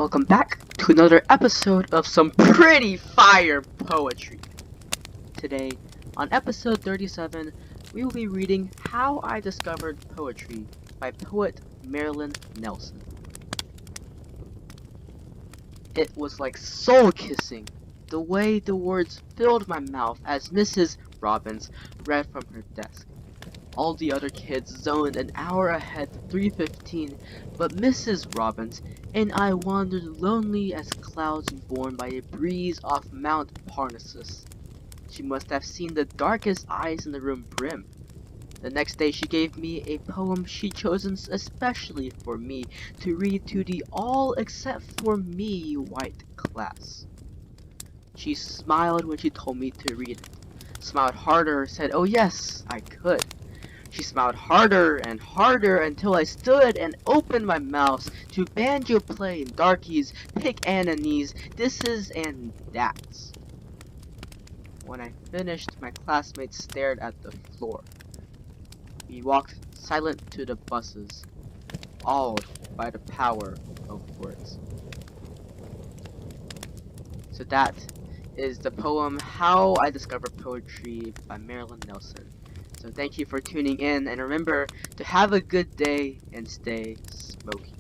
Welcome back to another episode of some pretty fire poetry. Today, on episode 37, we will be reading How I Discovered Poetry by poet Marilyn Nelson. It was like soul-kissing, the way the words filled my mouth as Mrs. Robbins read from her desk. All the other kids zoned an hour ahead to 3:15, but Mrs. Robbins and I wandered lonely as clouds borne by a breeze off Mount Parnassus. She must have seen the darkest eyes in the room brim. The next day she gave me a poem she'd chosen especially for me to read to the all except for me white class. She smiled when she told me to read it, smiled harder, said, "Oh yes, I could." She smiled harder and harder until I stood and opened my mouth to banjo play in darkies, pick ananees, thises and thats. When I finished, my classmates stared at the floor. We walked silent to the buses, awed by the power of words. So that is the poem How I Discovered Poetry by Marilyn Nelson. So thank you for tuning in, and remember to have a good day and stay smoky.